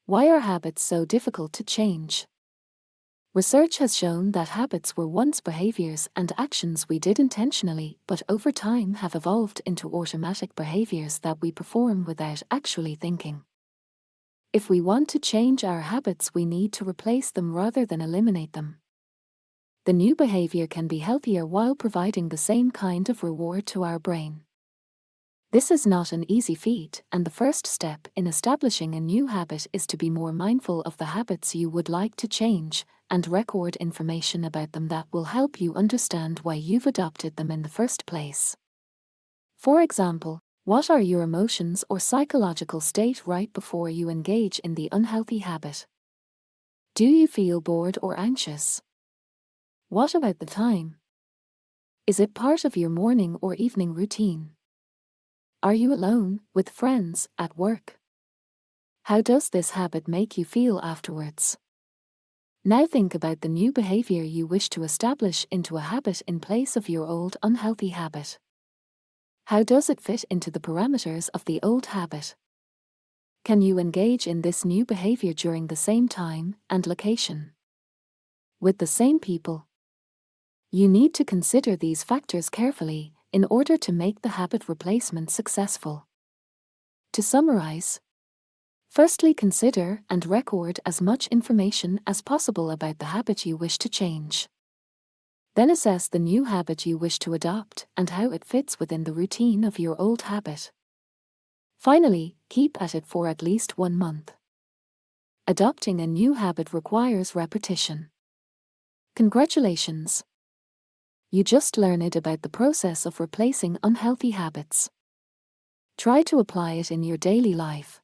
Why are habits so difficult to change? Research has shown that habits were once behaviors and actions we did intentionally, but over time have evolved into automatic behaviors that we perform without actually thinking. If we want to change our habits, we need to replace them rather than eliminate them. The new behavior can be healthier while providing the same kind of reward to our brain. This is not an easy feat, and the first step in establishing a new habit is to be more mindful of the habits you would like to change and record information about them that will help you understand why you've adopted them in the first place. For example, what are your emotions or psychological state right before you engage in the unhealthy habit? Do you feel bored or anxious? What about the time? Is it part of your morning or evening routine? Are you alone, with friends, at work? How does this habit make you feel afterwards? Now think about the new behavior you wish to establish into a habit in place of your old unhealthy habit. How does it fit into the parameters of the old habit? Can you engage in this new behavior during the same time and location? With the same people? You need to consider these factors carefully in order to make the habit replacement successful. To summarize, firstly, consider and record as much information as possible about the habit you wish to change. Then assess the new habit you wish to adopt and how it fits within the routine of your old habit. Finally, keep at it for at least 1 month. Adopting a new habit requires repetition. Congratulations! You just learned about the process of replacing unhealthy habits. Try to apply it in your daily life.